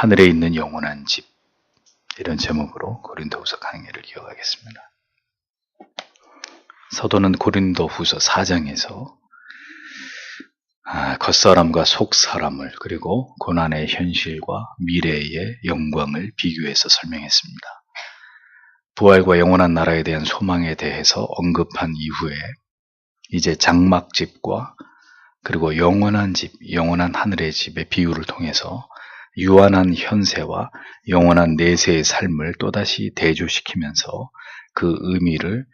하늘에 있는 영원한 집, 이런 제목으로 고린도후서 강의를 이어가겠습니다. 사도는 고린도후서 4장에서 겉사람과 속사람을, 그리고 고난의 현실과 미래의 영광을 비교해서 설명했습니다. 부활과 영원한 나라에 대한 소망에 대해서 언급한 이후에 이제 장막집과 그리고 영원한 집, 영원한 하늘의 집의 비유를 통해서 유한한 현세와 영원한 내세의 삶을 또다시 대조시키면서 그 의미를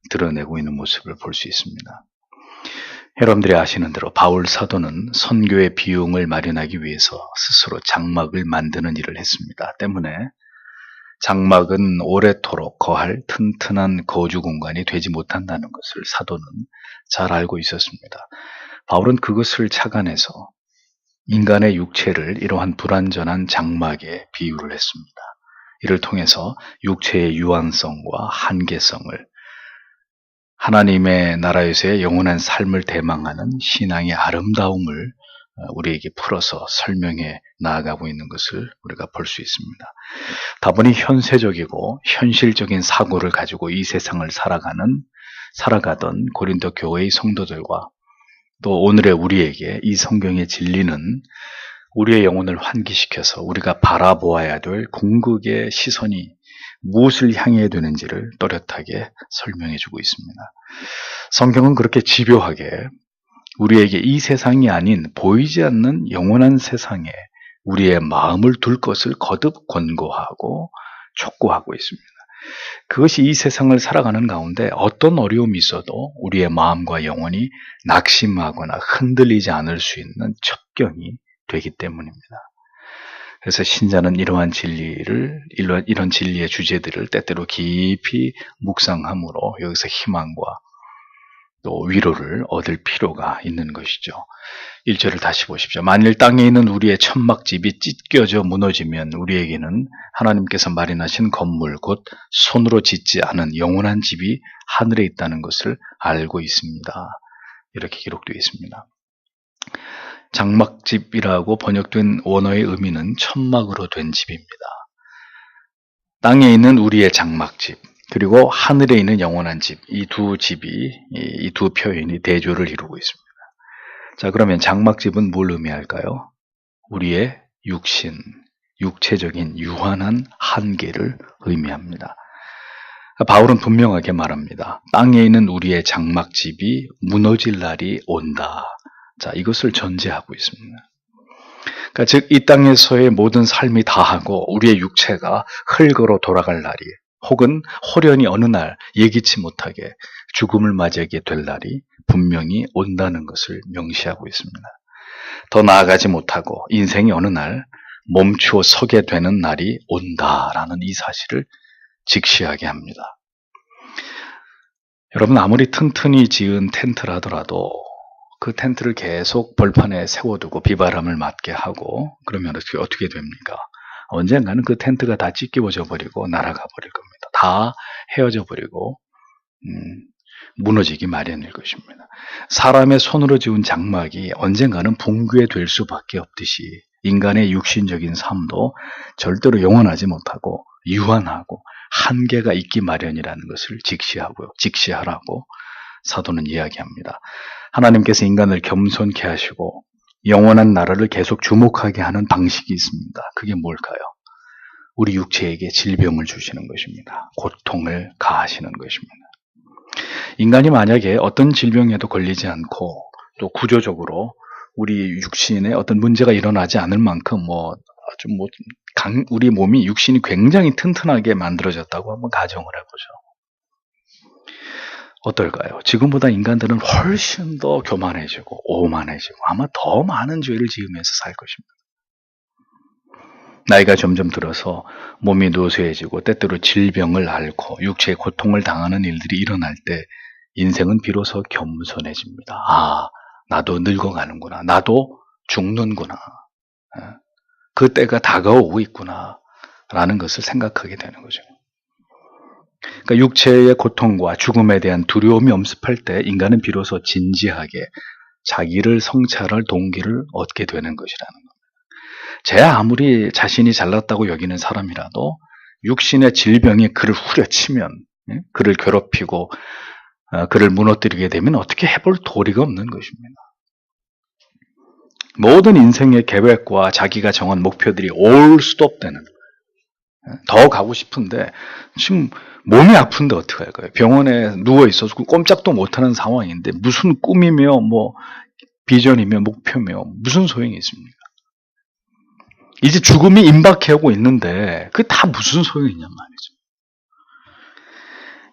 드러내고 있는 모습을 볼 수 있습니다. 여러분들이 아시는 대로 바울 사도는 선교의 비용을 마련하기 위해서 스스로 장막을 만드는 일을 했습니다. 때문에 장막은 오래도록 거할 튼튼한 거주 공간이 되지 못한다는 것을 사도는 잘 알고 있었습니다. 바울은 그것을 착안해서 인간의 육체를 이러한 불완전한 장막에 비유를 했습니다. 이를 통해서 육체의 유한성과 한계성을 하나님의 나라에서의 영원한 삶을 대망하는 신앙의 아름다움을 우리에게 풀어서 설명해 나아가고 있는 것을 우리가 볼 수 있습니다. 다분히 현세적이고 현실적인 사고를 가지고 이 세상을 살아가던 고린도 교회의 성도들과 또 오늘의 우리에게 이 성경의 진리는 우리의 영혼을 환기시켜서 우리가 바라보아야 될 궁극의 시선이 무엇을 향해야 되는지를 또렷하게 설명해 주고 있습니다. 성경은 그렇게 집요하게 우리에게 이 세상이 아닌 보이지 않는 영원한 세상에 우리의 마음을 둘 것을 거듭 권고하고 촉구하고 있습니다. 그것이 이 세상을 살아가는 가운데 어떤 어려움이 있어도 우리의 마음과 영혼이 낙심하거나 흔들리지 않을 수 있는 첩경이 되기 때문입니다. 그래서 신자는 이러한 이런 진리의 주제들을 때때로 깊이 묵상함으로 여기서 희망과 또 위로를 얻을 필요가 있는 것이죠. 1절을 다시 보십시오. 만일 땅에 있는 우리의 천막집이 찢겨져 무너지면 우리에게는 하나님께서 마련하신 건물, 곧 손으로 짓지 않은 영원한 집이 하늘에 있다는 것을 알고 있습니다. 이렇게 기록되어 있습니다. 장막집이라고 번역된 원어의 의미는 천막으로 된 집입니다. 땅에 있는 우리의 장막집, 그리고 하늘에 있는 영원한 집, 이 두 표현이 대조를 이루고 있습니다. 자, 그러면 장막집은 뭘 의미할까요? 우리의 육신, 육체적인 유한한 한계를 의미합니다. 바울은 분명하게 말합니다. 땅에 있는 우리의 장막집이 무너질 날이 온다. 자, 이것을 전제하고 있습니다. 그러니까 즉, 이 땅에서의 모든 삶이 다하고 우리의 육체가 흙으로 돌아갈 날이, 혹은 호련히 어느 날 예기치 못하게 죽음을 맞이하게 될 날이 분명히 온다는 것을 명시하고 있습니다. 더 나아가지 못하고 인생이 어느 날 멈추어 서게 되는 날이 온다라는 이 사실을 직시하게 합니다. 여러분, 아무리 튼튼히 지은 텐트라 하더라도 그 텐트를 계속 벌판에 세워두고 비바람을 맞게 하고 그러면 어떻게 됩니까? 언젠가는 그 텐트가 다 찢겨져 버리고 날아가 버릴 겁니다. 다 헤어져 버리고 무너지기 마련일 것입니다. 사람의 손으로 지은 장막이 언젠가는 붕괴될 수밖에 없듯이 인간의 육신적인 삶도 절대로 영원하지 못하고 유한하고 한계가 있기 마련이라는 것을 직시하라고 사도는 이야기합니다. 하나님께서 인간을 겸손케 하시고 영원한 나라를 계속 주목하게 하는 방식이 있습니다. 그게 뭘까요? 우리 육체에게 질병을 주시는 것입니다. 고통을 가하시는 것입니다. 인간이 만약에 어떤 질병에도 걸리지 않고 또 구조적으로 우리 육신에 어떤 문제가 일어나지 않을 만큼 우리 몸이 육신이 굉장히 튼튼하게 만들어졌다고 한번 가정을 해보죠. 어떨까요? 지금보다 인간들은 훨씬 더 교만해지고 오만해지고 아마 더 많은 죄를 지으면서 살 것입니다. 나이가 점점 들어서 몸이 노쇠해지고 때때로 질병을 앓고 육체의 고통을 당하는 일들이 일어날 때 인생은 비로소 겸손해집니다. 아, 나도 늙어가는구나. 나도 죽는구나. 그 때가 다가오고 있구나. 라는 것을 생각하게 되는 거죠. 그러니까 육체의 고통과 죽음에 대한 두려움이 엄습할 때 인간은 비로소 진지하게 자기를 성찰할 동기를 얻게 되는 것이라는 겁니다. 제 아무리 자신이 잘났다고 여기는 사람이라도 육신의 질병이 그를 후려치면, 그를 괴롭히고 그를 무너뜨리게 되면 어떻게 해볼 도리가 없는 것입니다. 모든 인생의 계획과 자기가 정한 목표들이 all stop 되는, 더 가고 싶은데 지금 몸이 아픈데 어떻게 할까요? 병원에 누워 있어서 꼼짝도 못하는 상황인데 무슨 꿈이며 뭐 비전이며 목표며 무슨 소용이 있습니까? 이제 죽음이 임박해오고 있는데 그게 다 무슨 소용이냔 말이죠.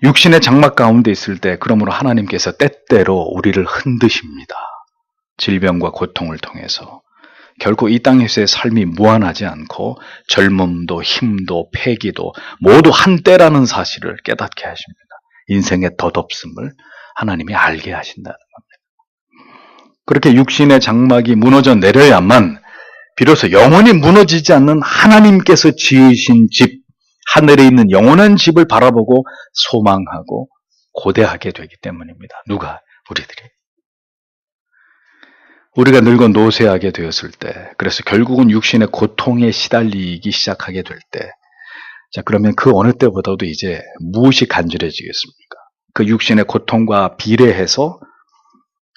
육신의 장막 가운데 있을 때 그러므로 하나님께서 때때로 우리를 흔드십니다. 질병과 고통을 통해서. 결코 이 땅에서의 삶이 무한하지 않고 젊음도 힘도 패기도 모두 한때라는 사실을 깨닫게 하십니다. 인생의 덧없음을 하나님이 알게 하신다는 겁니다. 그렇게 육신의 장막이 무너져 내려야만 비로소 영원히 무너지지 않는 하나님께서 지으신 집, 하늘에 있는 영원한 집을 바라보고 소망하고 고대하게 되기 때문입니다. 누가? 우리들이. 우리가 늙어 노쇠하게 되었을 때, 그래서 결국은 육신의 고통에 시달리기 시작하게 될 때, 자, 그러면 그 어느 때보다도 이제 무엇이 간절해지겠습니까? 그 육신의 고통과 비례해서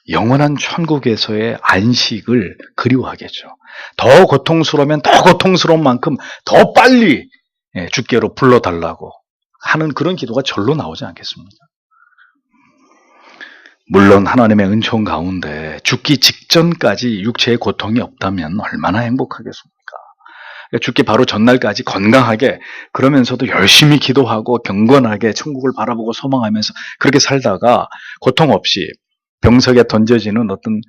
영원한 천국에서의 안식을 그리워하겠죠. 더 고통스러우면 더 고통스러운 만큼 더 빨리 주께로 불러달라고 하는 그런 기도가 절로 나오지 않겠습니까? 물론 하나님의 은총 가운데 죽기 직전까지 육체의 고통이 없다면 얼마나 행복하겠습니까? 죽기 바로 전날까지 건강하게 그러면서도 열심히 기도하고 경건하게 천국을 바라보고 소망하면서 그렇게 살다가 고통 없이 병석에 던져지는 어떤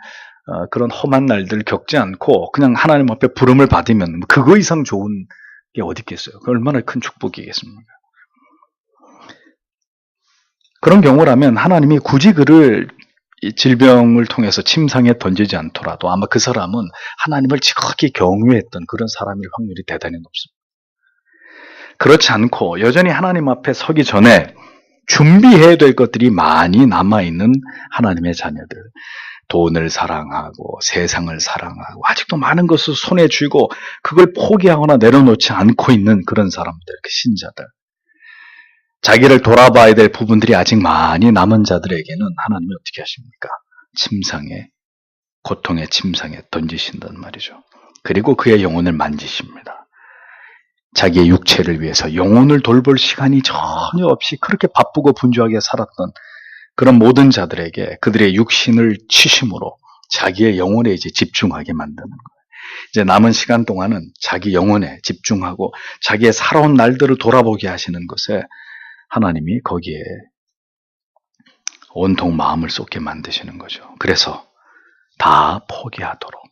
그런 험한 날들 겪지 않고 그냥 하나님 앞에 부름을 받으면 그거 이상 좋은 게 어디 있겠어요? 그 얼마나 큰 축복이겠습니까? 그런 경우라면 하나님이 굳이 그를 이 질병을 통해서 침상에 던지지 않더라도 아마 그 사람은 하나님을 지극히 경외했던 그런 사람일 확률이 대단히 높습니다. 그렇지 않고 여전히 하나님 앞에 서기 전에 준비해야 될 것들이 많이 남아있는 하나님의 자녀들, 돈을 사랑하고 세상을 사랑하고 아직도 많은 것을 손에 쥐고 그걸 포기하거나 내려놓지 않고 있는 그런 사람들, 그 신자들, 자기를 돌아봐야 될 부분들이 아직 많이 남은 자들에게는 하나님이 어떻게 하십니까? 침상에, 고통의 침상에 던지신단 말이죠. 그리고 그의 영혼을 만지십니다. 자기의 육체를 위해서 영혼을 돌볼 시간이 전혀 없이 그렇게 바쁘고 분주하게 살았던 그런 모든 자들에게 그들의 육신을 치심으로 자기의 영혼에 이제 집중하게 만드는 거예요. 이제 남은 시간 동안은 자기 영혼에 집중하고 자기의 살아온 날들을 돌아보게 하시는 것에 하나님이 거기에 온통 마음을 쏟게 만드시는 거죠. 그래서 다 포기하도록,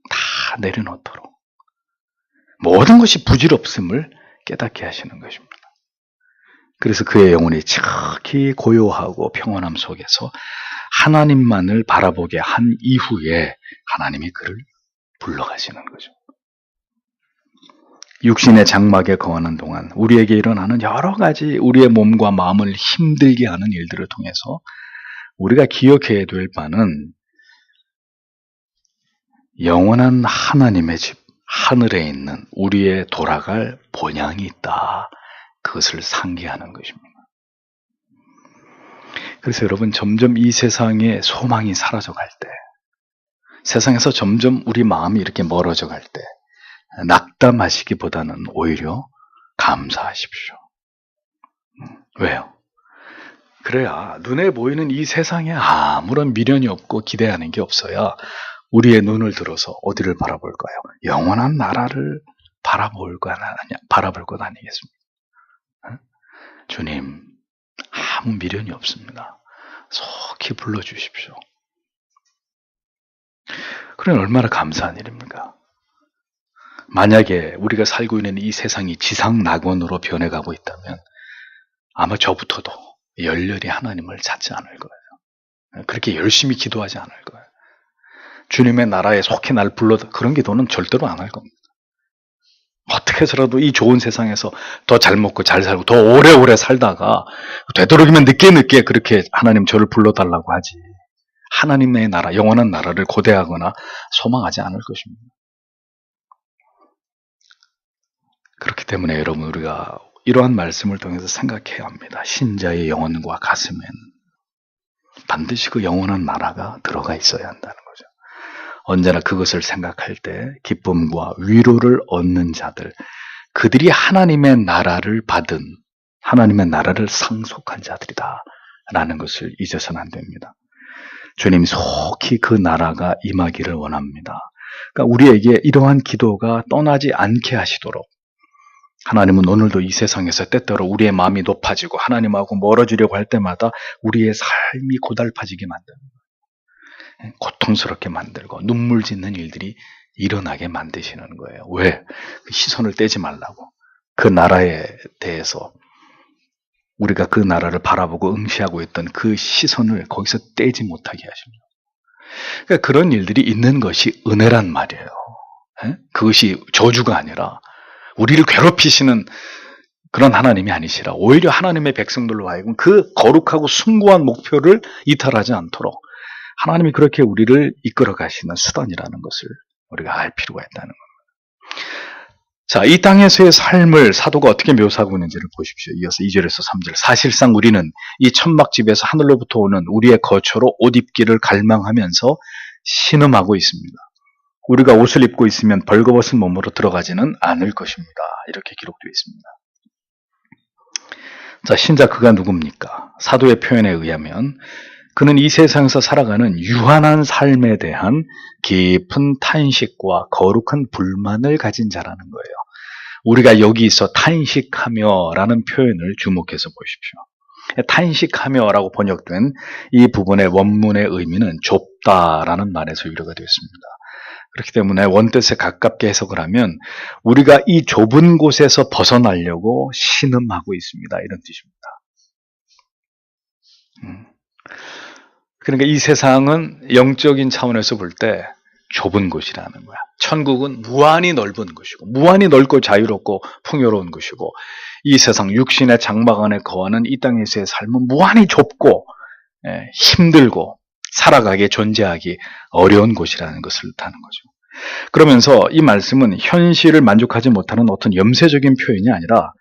다 내려놓도록 모든 것이 부질없음을 깨닫게 하시는 것입니다. 그래서 그의 영혼이 지극히 고요하고 평온함 속에서 하나님만을 바라보게 한 이후에 하나님이 그를 불러가시는 거죠. 육신의 장막에 거하는 동안 우리에게 일어나는 여러 가지 우리의 몸과 마음을 힘들게 하는 일들을 통해서 우리가 기억해야 될 바는 영원한 하나님의 집, 하늘에 있는 우리의 돌아갈 본향이 있다. 그것을 상기하는 것입니다. 그래서 여러분 점점 이 세상의 소망이 사라져갈 때, 세상에서 점점 우리 마음이 이렇게 멀어져 갈 때 낙담하시기보다는 오히려 감사하십시오. 왜요? 그래야 눈에 보이는 이 세상에 아무런 미련이 없고 기대하는 게 없어야 우리의 눈을 들어서 어디를 바라볼까요? 영원한 나라를 바라볼 것 아니겠습니까? 주님, 아무 미련이 없습니다. 속히 불러주십시오. 그럼 얼마나 감사한 일입니까? 만약에 우리가 살고 있는 이 세상이 지상 낙원으로 변해가고 있다면 아마 저부터도 열렬히 하나님을 찾지 않을 거예요. 그렇게 열심히 기도하지 않을 거예요. 주님의 나라에 속히 날 불러도 그런 기도는 절대로 안 할 겁니다. 어떻게 해서라도 이 좋은 세상에서 더 잘 먹고 잘 살고 더 오래오래 살다가 되도록이면 늦게 그렇게 하나님 저를 불러달라고 하지, 하나님의 나라, 영원한 나라를 고대하거나 소망하지 않을 것입니다. 때문에 여러분, 우리가 이러한 말씀을 통해서 생각해야 합니다. 신자의 영혼과 가슴에는 반드시 그 영원한 나라가 들어가 있어야 한다는 거죠. 언제나 그것을 생각할 때 기쁨과 위로를 얻는 자들, 그들이 하나님의 나라를 받은, 하나님의 나라를 상속한 자들이다 라는 것을 잊어서는 안 됩니다. 주님 속히 그 나라가 임하기를 원합니다. 그러니까 우리에게 이러한 기도가 떠나지 않게 하시도록, 하나님은 오늘도 이 세상에서 때때로 우리의 마음이 높아지고 하나님하고 멀어지려고 할 때마다 우리의 삶이 고달파지게 만드는 거예요. 고통스럽게 만들고 눈물 짓는 일들이 일어나게 만드시는 거예요. 왜? 그 시선을 떼지 말라고. 그 나라에 대해서 우리가 그 나라를 바라보고 응시하고 있던 그 시선을 거기서 떼지 못하게 하십니다. 그러니까 그런 일들이 있는 것이 은혜란 말이에요. 그것이 저주가 아니라 우리를 괴롭히시는 그런 하나님이 아니시라, 오히려 하나님의 백성들로 하여금 그 거룩하고 숭고한 목표를 이탈하지 않도록 하나님이 그렇게 우리를 이끌어 가시는 수단이라는 것을 우리가 알 필요가 있다는 겁니다. 자, 이 땅에서의 삶을 사도가 어떻게 묘사하고 있는지를 보십시오. 이어서 2절에서 3절. 사실상 우리는 이 천막집에서 하늘로부터 오는 우리의 거처로 옷 입기를 갈망하면서 신음하고 있습니다. 우리가 옷을 입고 있으면 벌거벗은 몸으로 들어가지는 않을 것입니다. 이렇게 기록되어 있습니다. 자, 신자 그가 누굽니까? 사도의 표현에 의하면 그는 이 세상에서 살아가는 유한한 삶에 대한 깊은 탄식과 거룩한 불만을 가진 자라는 거예요. 우리가 여기서 탄식하며 라는 표현을 주목해서 보십시오. 탄식하며 라고 번역된 이 부분의 원문의 의미는 좁다라는 말에서 유래가 되었습니다. 그렇기 때문에 원뜻에 가깝게 해석을 하면 우리가 이 좁은 곳에서 벗어나려고 신음하고 있습니다. 이런 뜻입니다. 그러니까 이 세상은 영적인 차원에서 볼 때 좁은 곳이라는 거야. 천국은 무한히 넓은 곳이고, 무한히 넓고 자유롭고 풍요로운 곳이고, 이 세상 육신의 장막 안에 거하는 이 땅에서의 삶은 무한히 좁고 힘들고 살아가기, 존재하기 어려운 곳이라는 것을 뜻하는 거죠. 그러면서 이 말씀은 현실을 만족하지 못하는 어떤 염세적인 표현이 아니라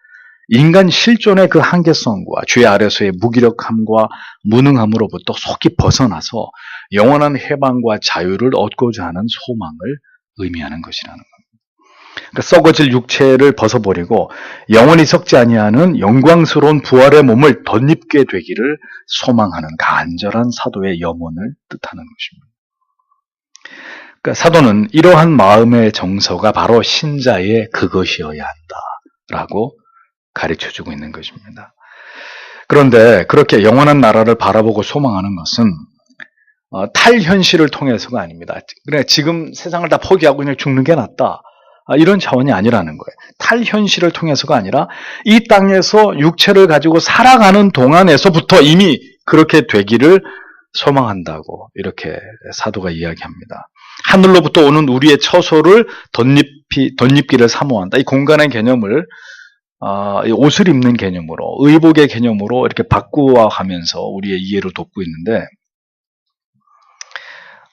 인간 실존의 그 한계성과 죄 아래서의 무기력함과 무능함으로부터 속히 벗어나서 영원한 해방과 자유를 얻고자 하는 소망을 의미하는 것이라는 겁니다. 그러니까 썩어질 육체를 벗어버리고 영원히 썩지 아니하는 영광스러운 부활의 몸을 덧입게 되기를 소망하는 간절한 사도의 염원을 뜻하는 것입니다. 그러니까 사도는 이러한 마음의 정서가 바로 신자의 그것이어야 한다라고 가르쳐주고 있는 것입니다. 그런데 그렇게 영원한 나라를 바라보고 소망하는 것은 탈현실을 통해서가 아닙니다. 그래, 지금 세상을 다 포기하고 그냥 죽는 게 낫다, 이런 차원이 아니라는 거예요. 탈현실을 통해서가 아니라 이 땅에서 육체를 가지고 살아가는 동안에서부터 이미 그렇게 되기를 소망한다고 이렇게 사도가 이야기합니다. 하늘로부터 오는 우리의 처소를 덧입기를 사모한다. 이 공간의 개념을 옷을 입는 개념으로, 의복의 개념으로 이렇게 바꾸어가면서 우리의 이해를 돕고 있는데,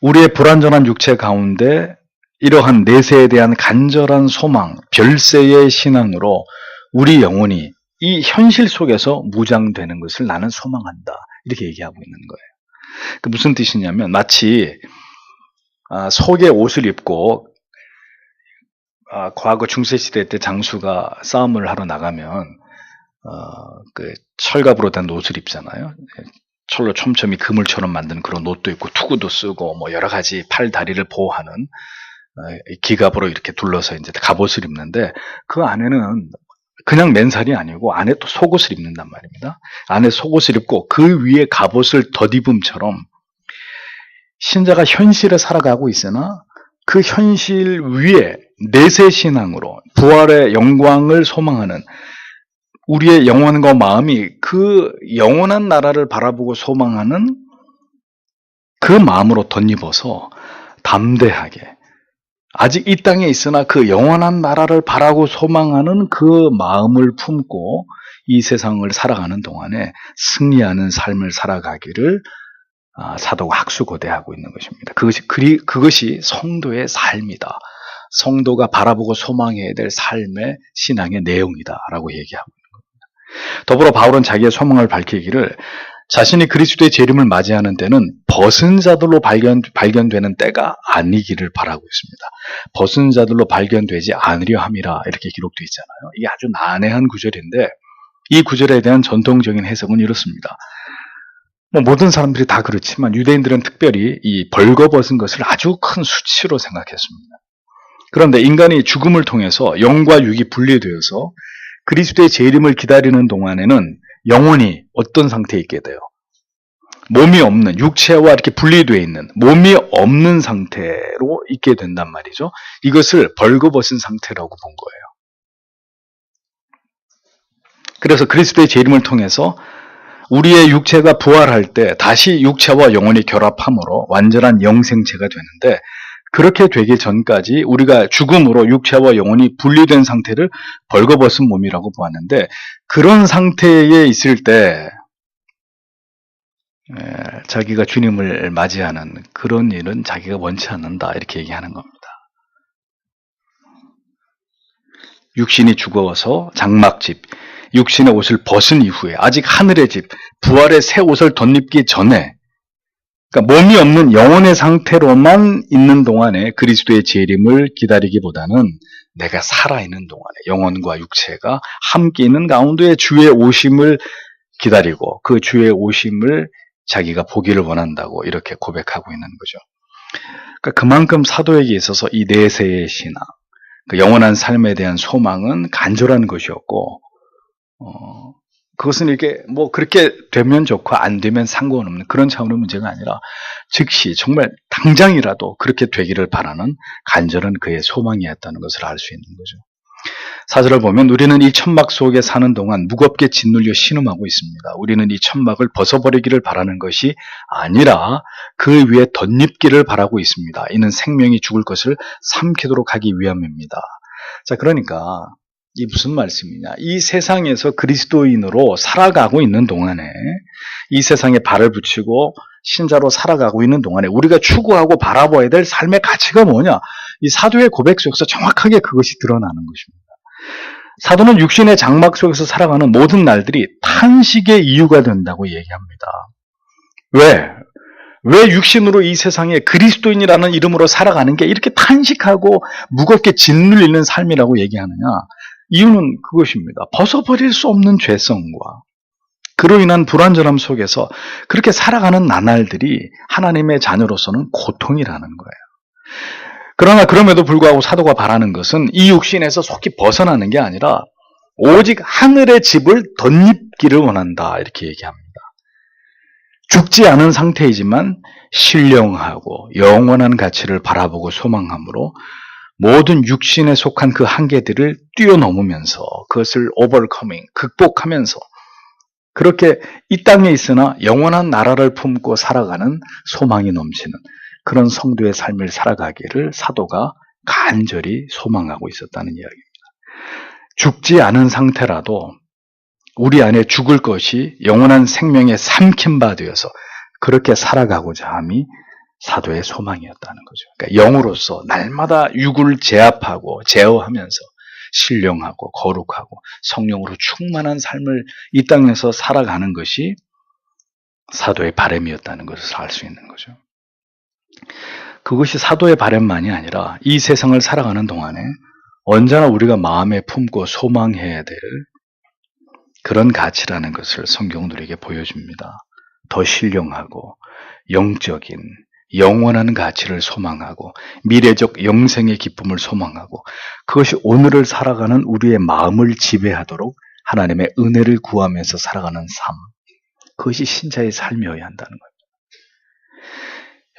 우리의 불완전한 육체 가운데 이러한 내세에 대한 간절한 소망, 별세의 신앙으로 우리 영혼이 이 현실 속에서 무장되는 것을 나는 소망한다, 이렇게 얘기하고 있는 거예요. 그 무슨 뜻이냐면 마치 속에 옷을 입고 과거 중세시대 때 장수가 싸움을 하러 나가면 그 철갑으로 된 옷을 입잖아요. 철로 촘촘히 그물처럼 만든 그런 옷도 입고 투구도 쓰고 뭐 여러 가지 팔 다리를 보호하는 기갑으로 이렇게 둘러서 이제 갑옷을 입는데, 그 안에는 그냥 맨살이 아니고 안에 또 속옷을 입는단 말입니다. 안에 속옷을 입고 그 위에 갑옷을 덧입음처럼 신자가 현실을 살아가고 있으나 그 현실 위에 내세 신앙으로 부활의 영광을 소망하는 우리의 영혼과 마음이 그 영원한 나라를 바라보고 소망하는 그 마음으로 덧입어서 담대하게, 아직 이 땅에 있으나 그 영원한 나라를 바라고 소망하는 그 마음을 품고 이 세상을 살아가는 동안에 승리하는 삶을 살아가기를 사도가 학수고대하고 있는 것입니다. 그것이 성도의 삶이다. 성도가 바라보고 소망해야 될 삶의 신앙의 내용이다라고 얘기하고 있는 겁니다. 더불어 바울은 자기의 소망을 밝히기를 자신이 그리스도의 재림을 맞이하는 때는 벗은 자들로 발견되는 때가 아니기를 바라고 있습니다. 벗은 자들로 발견되지 않으려 함이라 이렇게 기록되어 있잖아요. 이게 아주 난해한 구절인데 이 구절에 대한 전통적인 해석은 이렇습니다. 모든 사람들이 다 그렇지만 유대인들은 특별히 이 벌거벗은 것을 아주 큰 수치로 생각했습니다. 그런데 인간이 죽음을 통해서 영과 육이 분리되어서 그리스도의 재림을 기다리는 동안에는 영혼이 어떤 상태에 있게 돼요? 몸이 없는, 육체와 이렇게 분리되어 있는 몸이 없는 상태로 있게 된단 말이죠. 이것을 벌거벗은 상태라고 본 거예요. 그래서 그리스도의 재림을 통해서 우리의 육체가 부활할 때 다시 육체와 영혼이 결합함으로 완전한 영생체가 되는데, 그렇게 되기 전까지 우리가 죽음으로 육체와 영혼이 분리된 상태를 벌거벗은 몸이라고 보았는데, 그런 상태에 있을 때 자기가 주님을 맞이하는 그런 일은 자기가 원치 않는다 이렇게 얘기하는 겁니다. 육신이 죽어서 장막집, 육신의 옷을 벗은 이후에 아직 하늘의 집, 부활의 새 옷을 덧입기 전에, 그러니까 몸이 없는 영혼의 상태로만 있는 동안에 그리스도의 재림을 기다리기보다는 내가 살아있는 동안에 영혼과 육체가 함께 있는 가운데 주의 오심을 기다리고 그 주의 오심을 자기가 보기를 원한다고 이렇게 고백하고 있는 거죠. 그러니까 그만큼 사도에게 있어서 이 내세의 신앙, 그 영원한 삶에 대한 소망은 간절한 것이었고, 그것은 이렇게 그렇게 되면 좋고 안 되면 상관없는 그런 차원의 문제가 아니라 즉시 정말 당장이라도 그렇게 되기를 바라는 간절한 그의 소망이었다는 것을 알 수 있는 거죠. 4절을 보면 우리는 이 천막 속에 사는 동안 무겁게 짓눌려 신음하고 있습니다. 우리는 이 천막을 벗어버리기를 바라는 것이 아니라 그 위에 덧입기를 바라고 있습니다. 이는 생명이 죽을 것을 삼키도록 하기 위함입니다. 자, 그러니까 이 무슨 말씀이냐? 이 세상에서 그리스도인으로 살아가고 있는 동안에, 이 세상에 발을 붙이고 신자로 살아가고 있는 동안에 우리가 추구하고 바라봐야 될 삶의 가치가 뭐냐? 이 사도의 고백 속에서 정확하게 그것이 드러나는 것입니다. 사도는 육신의 장막 속에서 살아가는 모든 날들이 탄식의 이유가 된다고 얘기합니다. 왜 육신으로 이 세상에 그리스도인이라는 이름으로 살아가는 게 이렇게 탄식하고 무겁게 짓눌리는 삶이라고 얘기하느냐? 이유는 그것입니다. 벗어버릴 수 없는 죄성과 그로 인한 불완전함 속에서 그렇게 살아가는 나날들이 하나님의 자녀로서는 고통이라는 거예요. 그러나 그럼에도 불구하고 사도가 바라는 것은 이 육신에서 속히 벗어나는 게 아니라 오직 하늘의 집을 덧입기를 원한다 이렇게 얘기합니다. 죽지 않은 상태이지만 신령하고 영원한 가치를 바라보고 소망함으로 모든 육신에 속한 그 한계들을 뛰어넘으면서 그것을 overcoming, 극복하면서 그렇게 이 땅에 있으나 영원한 나라를 품고 살아가는 소망이 넘치는 그런 성도의 삶을 살아가기를 사도가 간절히 소망하고 있었다는 이야기입니다. 죽지 않은 상태라도 우리 안에 죽을 것이 영원한 생명에 삼킨 바 되어서 그렇게 살아가고자 함이 사도의 소망이었다는 거죠. 그러니까 영으로서 날마다 육을 제압하고 제어하면서 신령하고 거룩하고 성령으로 충만한 삶을 이 땅에서 살아가는 것이 사도의 바람이었다는 것을 알 수 있는 거죠. 그것이 사도의 바람만이 아니라 이 세상을 살아가는 동안에 언제나 우리가 마음에 품고 소망해야 될 그런 가치라는 것을 성경은 우리에게 보여줍니다. 더 신령하고 영적인 영원한 가치를 소망하고 미래적 영생의 기쁨을 소망하고 그것이 오늘을 살아가는 우리의 마음을 지배하도록 하나님의 은혜를 구하면서 살아가는 삶, 그것이 신자의 삶이어야 한다는 거예요.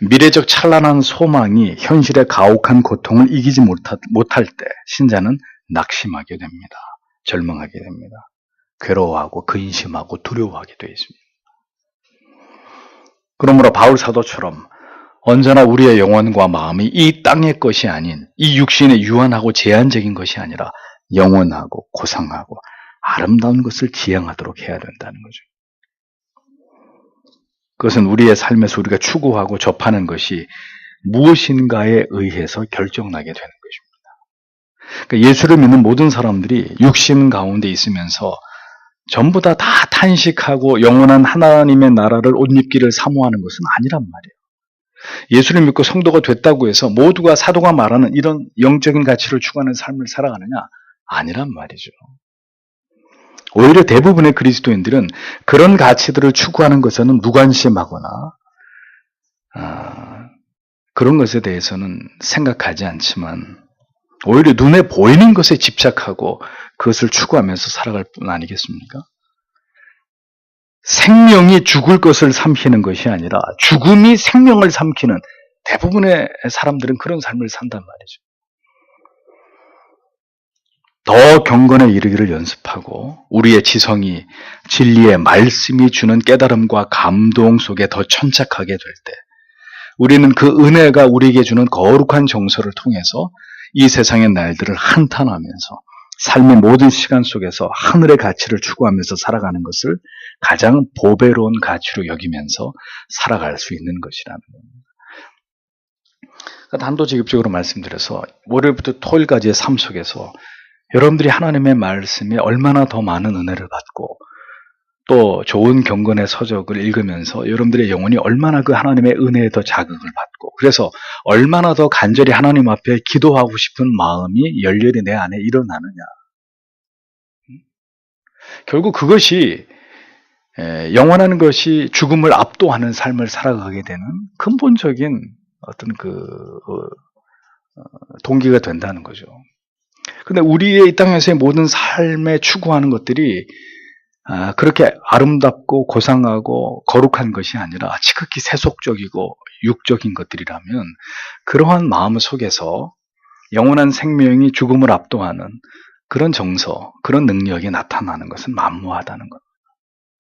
미래적 찬란한 소망이 현실의 가혹한 고통을 이기지 못할 때 신자는 낙심하게 됩니다. 절망하게 됩니다. 괴로워하고 근심하고 두려워하게 되어 있습니다. 그러므로 바울 사도처럼 언제나 우리의 영혼과 마음이 이 땅의 것이 아닌 이 육신의 유한하고 제한적인 것이 아니라 영원하고 고상하고 아름다운 것을 지향하도록 해야 된다는 거죠. 그것은 우리의 삶에서 우리가 추구하고 접하는 것이 무엇인가에 의해서 결정나게 되는 것입니다. 그러니까 예수를 믿는 모든 사람들이 육신 가운데 있으면서 전부 다 탄식하고 영원한 하나님의 나라를 옷 입기를 사모하는 것은 아니란 말이에요. 예수를 믿고 성도가 됐다고 해서 모두가 사도가 말하는 이런 영적인 가치를 추구하는 삶을 살아가느냐? 아니란 말이죠. 오히려 대부분의 그리스도인들은 그런 가치들을 추구하는 것에는 무관심하거나 그런 것에 대해서는 생각하지 않지만 오히려 눈에 보이는 것에 집착하고 그것을 추구하면서 살아갈 뿐 아니겠습니까? 생명이 죽을 것을 삼키는 것이 아니라 죽음이 생명을 삼키는 대부분의 사람들은 그런 삶을 산단 말이죠. 더 경건에 이르기를 연습하고 우리의 지성이 진리의 말씀이 주는 깨달음과 감동 속에 더 천착하게 될 때 우리는 그 은혜가 우리에게 주는 거룩한 정서를 통해서 이 세상의 날들을 한탄하면서 삶의 모든 시간 속에서 하늘의 가치를 추구하면서 살아가는 것을 가장 보배로운 가치로 여기면서 살아갈 수 있는 것이라는 겁니다. 단도직입적으로 말씀드려서 월요일부터 토요일까지의 삶 속에서 여러분들이 하나님의 말씀에 얼마나 더 많은 은혜를 받고 또 좋은 경건의 서적을 읽으면서 여러분들의 영혼이 얼마나 그 하나님의 은혜에 더 자극을 받고 그래서 얼마나 더 간절히 하나님 앞에 기도하고 싶은 마음이 열렬히 내 안에 일어나느냐. 결국 그것이 영원한 것이 죽음을 압도하는 삶을 살아가게 되는 근본적인 어떤 동기가 된다는 거죠. 근데 우리의 이 땅에서의 모든 삶에 추구하는 것들이 그렇게 아름답고 고상하고 거룩한 것이 아니라 지극히 세속적이고 육적인 것들이라면 그러한 마음 속에서 영원한 생명이 죽음을 압도하는 그런 정서, 그런 능력이 나타나는 것은 만무하다는 것.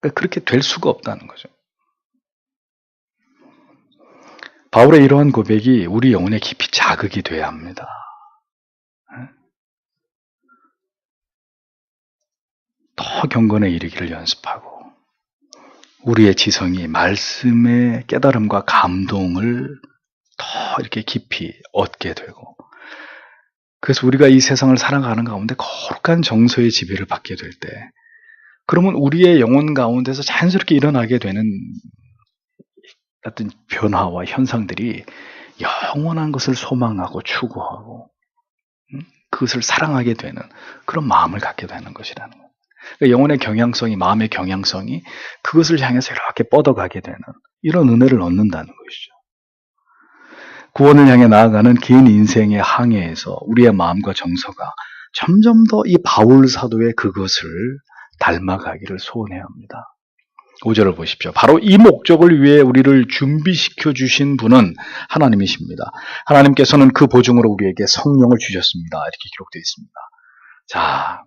그러니까 그렇게 될 수가 없다는 거죠. 바울의 이러한 고백이 우리 영혼에 깊이 자극이 돼야 합니다. 더 경건에 이르기를 연습하고 우리의 지성이 말씀의 깨달음과 감동을 더 이렇게 깊이 얻게 되고 그래서 우리가 이 세상을 살아가는 가운데 거룩한 정서의 지배를 받게 될 때 그러면 우리의 영혼 가운데서 자연스럽게 일어나게 되는 어떤 변화와 현상들이 영원한 것을 소망하고 추구하고 그것을 사랑하게 되는 그런 마음을 갖게 되는 것이라는 거예요. 그러니까 영혼의 경향성이 마음의 경향성이 그것을 향해서 이렇게 뻗어가게 되는 이런 은혜를 얻는다는 것이죠. 구원을 향해 나아가는 긴 인생의 항해에서 우리의 마음과 정서가 점점 더 이 바울 사도의 그것을 닮아가기를 소원해야 합니다. 5절을 보십시오. 바로 이 목적을 위해 우리를 준비시켜 주신 분은 하나님이십니다. 하나님께서는 그 보증으로 우리에게 성령을 주셨습니다. 이렇게 기록되어 있습니다. 자,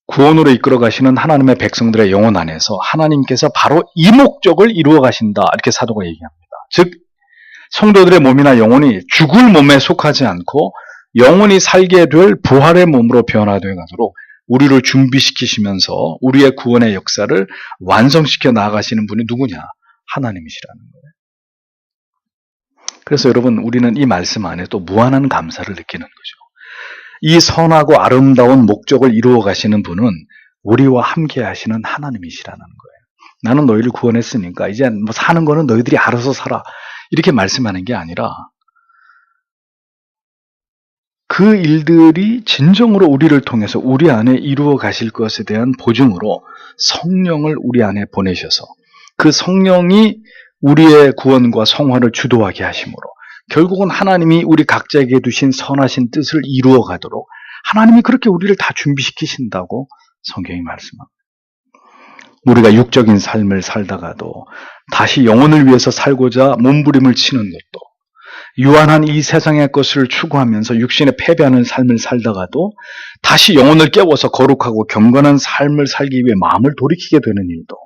구원으로 이끌어 가시는 하나님의 백성들의 영혼 안에서 하나님께서 바로 이 목적을 이루어 가신다. 이렇게 사도가 얘기합니다. 즉 성도들의 몸이나 영혼이 죽을 몸에 속하지 않고 영혼이 살게 될 부활의 몸으로 변화되어 가도록 우리를 준비시키시면서 우리의 구원의 역사를 완성시켜 나아가시는 분이 누구냐? 하나님이시라는 거예요. 그래서 여러분 우리는 이 말씀 안에 또 무한한 감사를 느끼는 거죠. 이 선하고 아름다운 목적을 이루어 가시는 분은 우리와 함께 하시는 하나님이시라는 거예요. 나는 너희를 구원했으니까 이제 뭐 사는 거는 너희들이 알아서 살아. 이렇게 말씀하는 게 아니라 그 일들이 진정으로 우리를 통해서 우리 안에 이루어 가실 것에 대한 보증으로 성령을 우리 안에 보내셔서 그 성령이 우리의 구원과 성화를 주도하게 하심으로 결국은 하나님이 우리 각자에게 두신 선하신 뜻을 이루어 가도록 하나님이 그렇게 우리를 다 준비시키신다고 성경이 말씀합니다. 우리가 육적인 삶을 살다가도 다시 영혼을 위해서 살고자 몸부림을 치는 것도 유한한 이 세상의 것을 추구하면서 육신에 패배하는 삶을 살다가도 다시 영혼을 깨워서 거룩하고 경건한 삶을 살기 위해 마음을 돌이키게 되는 일도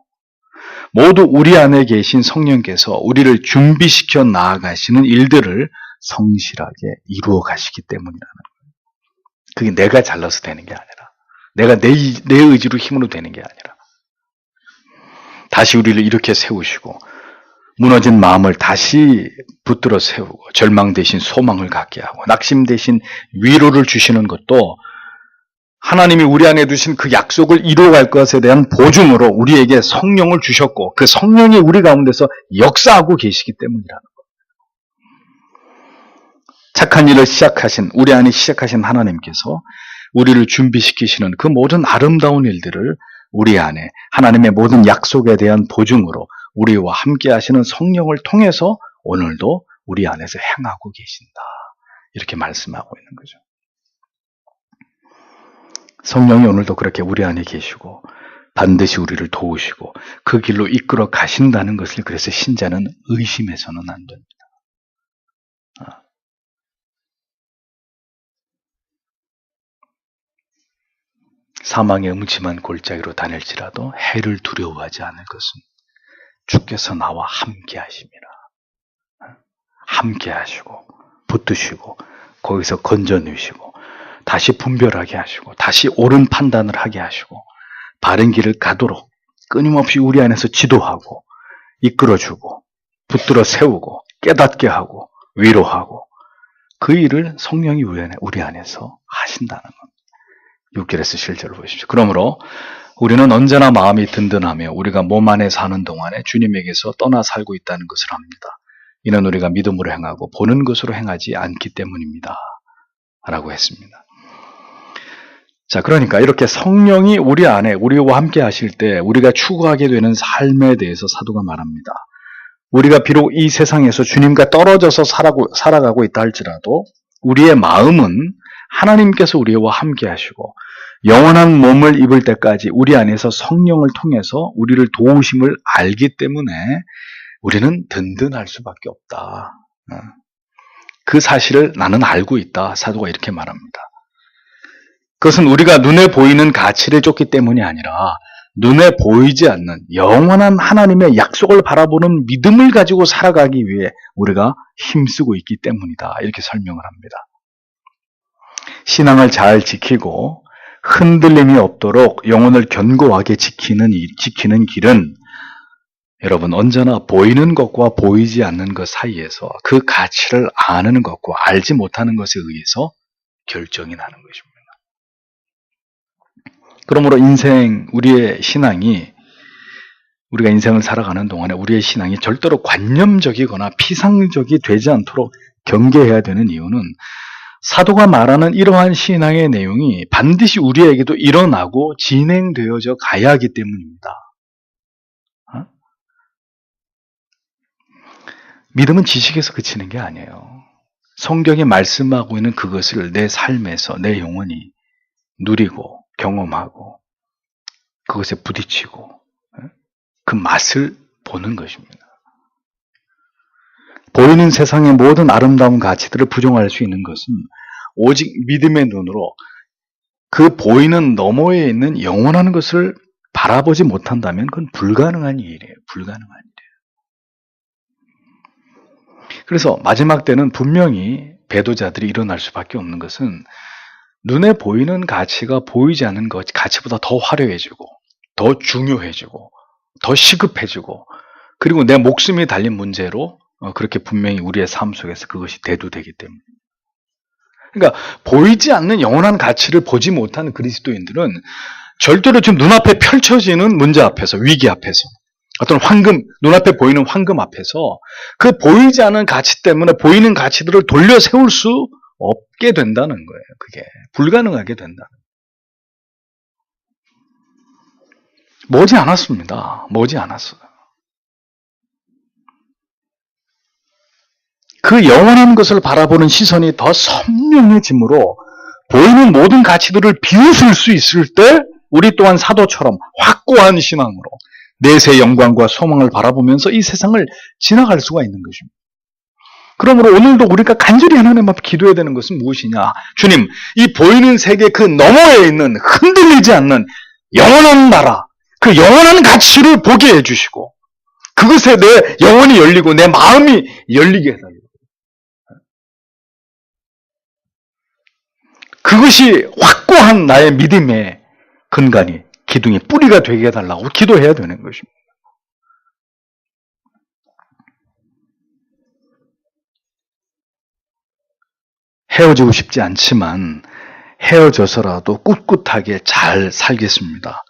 모두 우리 안에 계신 성령께서 우리를 준비시켜 나아가시는 일들을 성실하게 이루어 가시기 때문이라는 거예요. 그게 내가 잘나서 되는 게 아니라 내가 내 의지로 힘으로 되는 게 아니라 다시 우리를 이렇게 세우시고 무너진 마음을 다시 붙들어 세우고 절망 대신 소망을 갖게 하고 낙심 대신 위로를 주시는 것도 하나님이 우리 안에 두신 그 약속을 이루어갈 것에 대한 보증으로 우리에게 성령을 주셨고 그 성령이 우리 가운데서 역사하고 계시기 때문이라는 것. 착한 일을 시작하신 우리 안에 시작하신 하나님께서 우리를 준비시키시는 그 모든 아름다운 일들을 우리 안에 하나님의 모든 약속에 대한 보증으로 우리와 함께 하시는 성령을 통해서 오늘도 우리 안에서 행하고 계신다. 이렇게 말씀하고 있는 거죠. 성령이 오늘도 그렇게 우리 안에 계시고 반드시 우리를 도우시고 그 길로 이끌어 가신다는 것을 그래서 신자는 의심해서는 안 됩니다. 사망의 음침한 골짜기로 다닐지라도 해를 두려워하지 않을 것은 주께서 나와 함께 하심이라. 함께 하시고 붙드시고 거기서 건져내시고 다시 분별하게 하시고 다시 옳은 판단을 하게 하시고 바른 길을 가도록 끊임없이 우리 안에서 지도하고 이끌어주고 붙들어 세우고 깨닫게 하고 위로하고 그 일을 성령이 우리 안에서 하신다는 겁니다. 6절에서 실제로 보십시오. 그러므로 우리는 언제나 마음이 든든하며 우리가 몸 안에 사는 동안에 주님에게서 떠나 살고 있다는 것을 압니다. 이는 우리가 믿음으로 행하고 보는 것으로 행하지 않기 때문입니다. 라고 했습니다. 자, 그러니까 이렇게 성령이 우리 안에 우리와 함께 하실 때 우리가 추구하게 되는 삶에 대해서 사도가 말합니다. 우리가 비록 이 세상에서 주님과 떨어져서 살아가고 있다 할지라도 우리의 마음은 하나님께서 우리와 함께 하시고 영원한 몸을 입을 때까지 우리 안에서 성령을 통해서 우리를 도우심을 알기 때문에 우리는 든든할 수밖에 없다. 그 사실을 나는 알고 있다. 사도가 이렇게 말합니다. 그것은 우리가 눈에 보이는 가치를 쫓기 때문이 아니라 눈에 보이지 않는 영원한 하나님의 약속을 바라보는 믿음을 가지고 살아가기 위해 우리가 힘쓰고 있기 때문이다. 이렇게 설명을 합니다. 신앙을 잘 지키고 흔들림이 없도록 영혼을 견고하게 지키는 길은 여러분 언제나 보이는 것과 보이지 않는 것 사이에서 그 가치를 아는 것과 알지 못하는 것에 의해서 결정이 나는 것입니다. 그러므로 우리의 신앙이 우리가 인생을 살아가는 동안에 우리의 신앙이 절대로 관념적이거나 피상적이 되지 않도록 경계해야 되는 이유는 사도가 말하는 이러한 신앙의 내용이 반드시 우리에게도 일어나고 진행되어져 가야 하기 때문입니다. 믿음은 지식에서 그치는 게 아니에요. 성경이 말씀하고 있는 그것을 내 삶에서 내 영혼이 누리고 경험하고 그것에 부딪히고 그 맛을 보는 것입니다. 보이는 세상의 모든 아름다운 가치들을 부정할 수 있는 것은 오직 믿음의 눈으로 그 보이는 너머에 있는 영원한 것을 바라보지 못한다면 그건 불가능한 일이에요. 불가능한 일이에요. 그래서 마지막 때는 분명히 배도자들이 일어날 수밖에 없는 것은 눈에 보이는 가치가 보이지 않는 것 가치보다 더 화려해지고 더 중요해지고 더 시급해지고 그리고 내 목숨이 달린 문제로 그렇게 분명히 우리의 삶 속에서 그것이 대두되기 때문에 그러니까 보이지 않는 영원한 가치를 보지 못하는 그리스도인들은 절대로 지금 눈앞에 펼쳐지는 문제 앞에서 위기 앞에서 어떤 눈앞에 보이는 황금 앞에서 그 보이지 않는 가치 때문에 보이는 가치들을 돌려 세울 수 없게 된다는 거예요. 그게 불가능하게 된다. 머지 않았습니다. 머지 않았어요. 그 영원한 것을 바라보는 시선이 더 선명해지므로 보이는 모든 가치들을 비웃을 수 있을 때 우리 또한 사도처럼 확고한 신앙으로 내세의 영광과 소망을 바라보면서 이 세상을 지나갈 수가 있는 것입니다. 그러므로 오늘도 우리가 간절히 하나님 앞에 기도해야 되는 것은 무엇이냐? 주님, 이 보이는 세계 그 너머에 있는 흔들리지 않는 영원한 나라, 그 영원한 가치를 보게 해주시고 그것에 내 영혼이 열리고 내 마음이 열리게 해달라고. 그것이 확고한 나의 믿음의 근간이 기둥이 뿌리가 되게 해달라고 기도해야 되는 것입니다. 헤어지고 싶지 않지만 헤어져서라도 꿋꿋하게 잘 살겠습니다.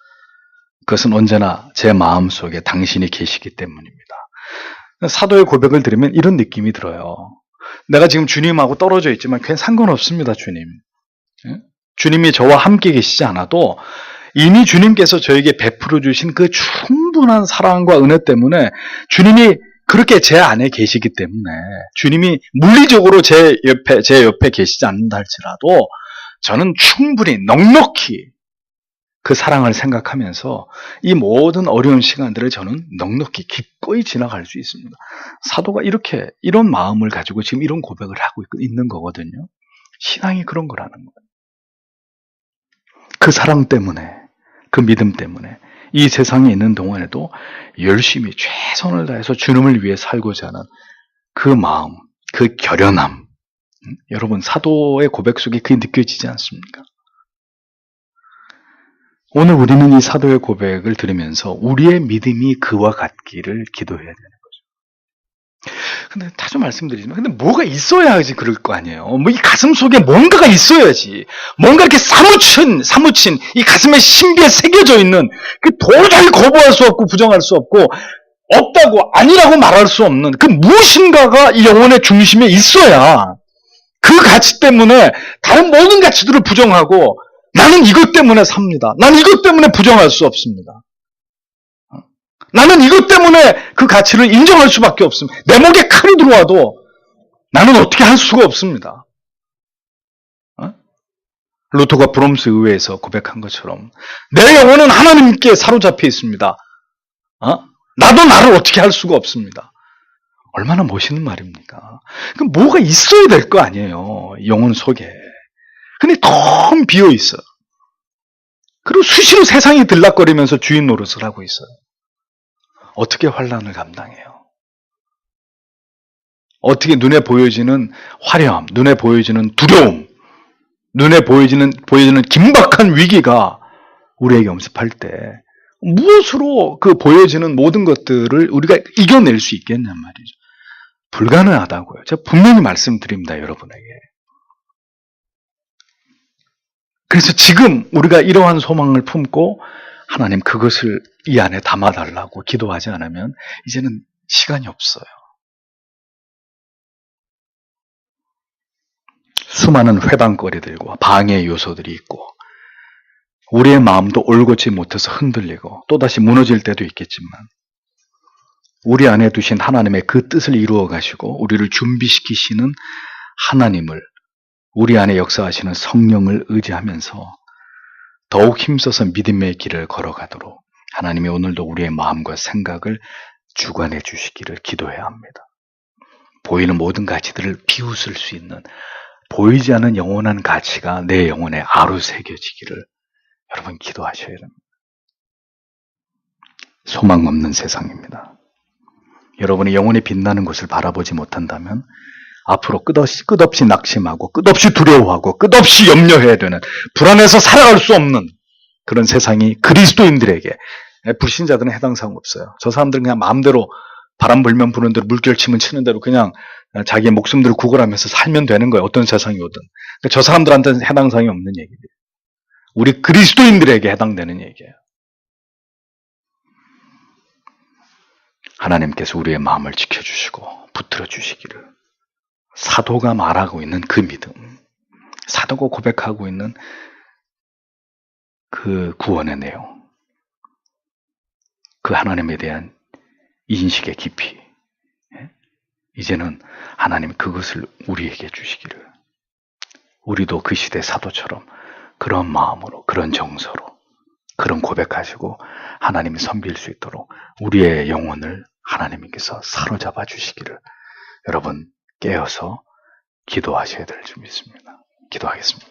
그것은 언제나 제 마음속에 당신이 계시기 때문입니다. 사도의 고백을 들으면 이런 느낌이 들어요. 내가 지금 주님하고 떨어져 있지만 괜히 상관없습니다, 주님. 주님이 저와 함께 계시지 않아도 이미 주님께서 저에게 베풀어 주신 그 충분한 사랑과 은혜 때문에 주님이 그렇게 제 안에 계시기 때문에 주님이 물리적으로 제 옆에 계시지 않는다 할지라도 저는 충분히 넉넉히 그 사랑을 생각하면서 이 모든 어려운 시간들을 저는 넉넉히 기꺼이 지나갈 수 있습니다. 사도가 이런 마음을 가지고 지금 이런 고백을 하고 있는 거거든요. 신앙이 그런 거라는 거예요. 그 사랑 때문에, 그 믿음 때문에 이 세상에 있는 동안에도 열심히 최선을 다해서 주님을 위해 살고자 하는 그 마음, 그 결연함. 여러분, 사도의 고백 속에 그게 느껴지지 않습니까? 오늘 우리는 이 사도의 고백을 들으면서 우리의 믿음이 그와 같기를 기도해야 되는 거죠. 근데 자주 말씀드리지만, 근데 뭐가 있어야지 그럴 거 아니에요. 뭐 이 가슴 속에 뭔가가 있어야지. 뭔가 이렇게 사무친 이 가슴에 신비에 새겨져 있는 그 도저히 거부할 수 없고 부정할 수 없고 없다고 아니라고 말할 수 없는 그 무엇인가가 이 영혼의 중심에 있어야 그 가치 때문에 다른 모든 가치들을 부정하고 나는 이것 때문에 삽니다. 나는 이것 때문에 부정할 수 없습니다. 나는 이것 때문에 그 가치를 인정할 수밖에 없습니다. 내 목에 칼이 들어와도 나는 어떻게 할 수가 없습니다. 루터가 브롬스 의회에서 고백한 것처럼 내 영혼은 하나님께 사로잡혀 있습니다. 나도 나를 어떻게 할 수가 없습니다. 얼마나 멋있는 말입니까? 그럼 뭐가 있어야 될 거 아니에요. 영혼 속에. 근데 텅 비어 있어요. 그리고 수시로 세상이 들락거리면서 주인 노릇을 하고 있어요. 어떻게 환난을 감당해요? 어떻게 눈에 보여지는 화려함, 눈에 보여지는 두려움, 눈에 보여지는 긴박한 위기가 우리에게 엄습할 때 무엇으로 그 보여지는 모든 것들을 우리가 이겨낼 수 있겠냔 말이죠. 불가능하다고요. 제가 분명히 말씀드립니다, 여러분에게. 그래서 지금 우리가 이러한 소망을 품고 하나님 그것을 이 안에 담아달라고 기도하지 않으면 이제는 시간이 없어요. 수많은 회방거리들과 방해 요소들이 있고 우리의 마음도 올곧지 못해서 흔들리고 또다시 무너질 때도 있겠지만 우리 안에 두신 하나님의 그 뜻을 이루어 가시고 우리를 준비시키시는 하나님을 우리 안에 역사하시는 성령을 의지하면서 더욱 힘써서 믿음의 길을 걸어가도록 하나님이 오늘도 우리의 마음과 생각을 주관해 주시기를 기도해야 합니다. 보이는 모든 가치들을 비웃을 수 있는 보이지 않는 영원한 가치가 내 영혼에 아루새겨지기를 여러분 기도하셔야 됩니다. 소망 없는 세상입니다. 여러분이 영혼이 빛나는 곳을 바라보지 못한다면 앞으로 끝없이 낙심하고 끝없이 두려워하고 끝없이 염려해야 되는 불안해서 살아갈 수 없는 그런 세상이 그리스도인들에게 불신자들은 해당 사항 없어요. 저 사람들은 그냥 마음대로 바람 불면 부는 대로 물결 치면 치는 대로 그냥 자기의 목숨들을 구걸하면서 살면 되는 거예요. 어떤 세상이 오든. 그러니까 저 사람들한테는 해당 사항이 없는 얘기예요. 우리 그리스도인들에게 해당되는 얘기예요. 하나님께서 우리의 마음을 지켜주시고 붙들어 주시기를 사도가 말하고 있는 그 믿음, 사도가 고백하고 있는 그 구원의 내용, 그 하나님에 대한 인식의 깊이, 이제는 하나님 그것을 우리에게 주시기를 우리도 그 시대 사도처럼 그런 마음으로, 그런 정서로, 그런 고백하시고 하나님이 섬길 수 있도록 우리의 영혼을 하나님께서 사로잡아 주시기를 여러분 깨어서 기도하셔야 될 줄 믿습니다. 기도하겠습니다.